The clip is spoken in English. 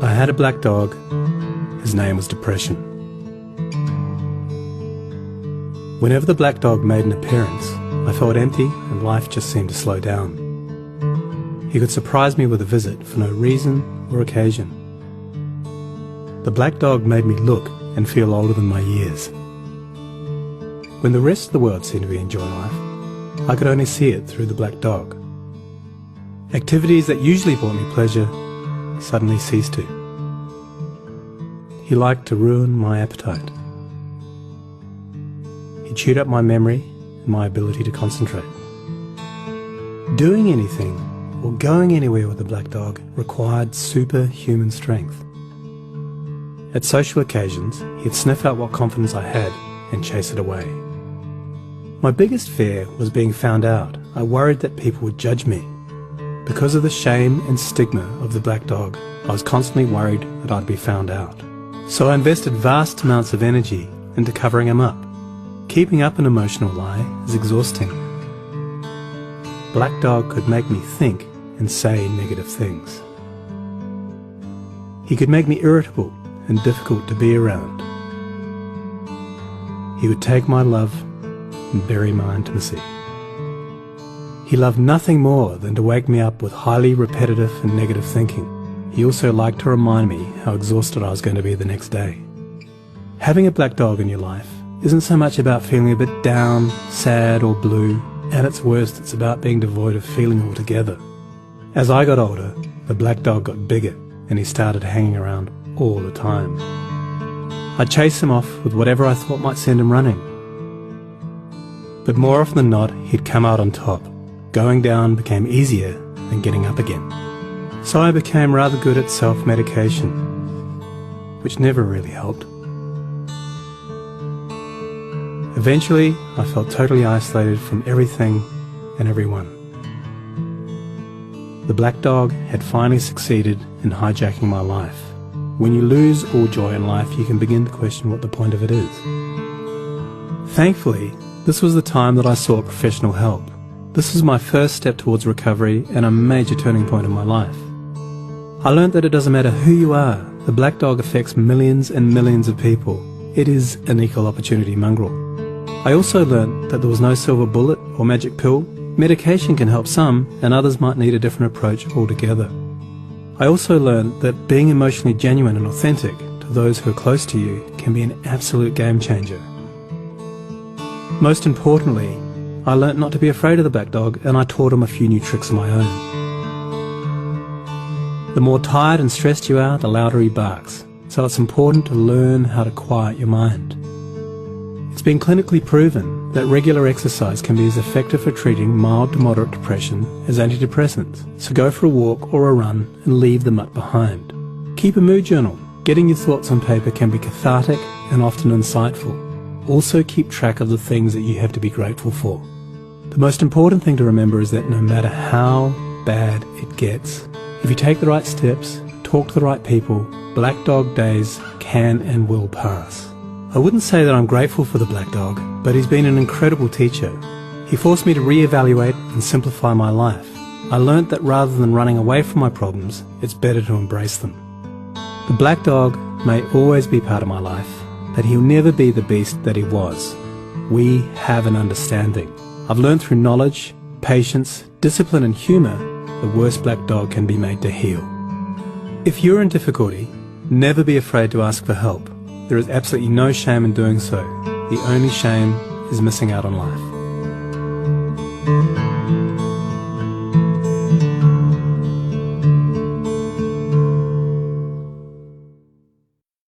I had a black dog. His name was Depression. Whenever the black dog made an appearance, I felt empty and life just seemed to slow down. He could surprise me with a visit for no reason or occasion. The black dog made me look and feel older than my years. When the rest of the world seemed to be enjoying life, I could only see it through the black dog. Activities that usually brought me pleasure suddenly ceased to. He liked to ruin my appetite. He chewed up my memory and my ability to concentrate. Doing anything or going anywhere with the black dog required superhuman strength. At social occasions, he'd sniff out what confidence I had and chase it away. My biggest fear was being found out. I worried that people would judge me. Because of the shame and stigma of the black dog, I was constantly worried that I'd be found out. So I invested vast amounts of energy into covering him up. Keeping up an emotional lie is exhausting. Black dog could make me think and say negative things. He could make me irritable and difficult to be around. He would take my love and bury my intimacy. He loved nothing more than to wake me up with highly repetitive and negative thinking. He also liked to remind me how exhausted I was going to be the next day. Having a black dog in your life isn't so much about feeling a bit down, sad or blue. At its worst, it's about being devoid of feeling altogether. As I got older, the black dog got bigger and he started hanging around all the time. I'd chase him off with whatever I thought might send him running. But more often than not, he'd come out on top. Going down became easier than getting up again. So I became rather good at self-medication, which never really helped. Eventually, I felt totally isolated from everything and everyone. The black dog had finally succeeded in hijacking my life. When you lose all joy in life, you can begin to question what the point of it is. Thankfully, this was the time that I sought professional help. This was my first step towards recovery and a major turning point in my life. I learned that it doesn't matter who you are, the black dog affects millions and millions of people. It is an equal opportunity mongrel. I also learned that there was no silver bullet or magic pill. Medication can help some, and others might need a different approach altogether. I also learned that being emotionally genuine and authentic to those who are close to you can be an absolute game changer. Most importantly, I learnt not to be afraid of the black dog, and I taught him a few new tricks of my own. The more tired and stressed you are, the louder he barks, so it's important to learn how to quiet your mind. It's been clinically proven that regular exercise can be as effective for treating mild to moderate depression as antidepressants, so go for a walk or a run and leave the mutt behind. Keep a mood journal. Getting your thoughts on paper can be cathartic and often insightful. Also keep track of the things that you have to be grateful for. The most important thing to remember is that no matter how bad it gets, if you take the right steps, talk to the right people, black dog days can and will pass. I wouldn't say that I'm grateful for the black dog, but he's been an incredible teacher. He forced me to reevaluate and simplify my life. I learnt that rather than running away from my problems, it's better to embrace them. The black dog may always be part of my life, but he'll never be the beast that he was. We have an understanding. I've learned through knowledge, patience, discipline and humour, the worst black dog can be made to heal. If you're in difficulty, never be afraid to ask for help. There is absolutely no shame in doing so. The only shame is missing out on life.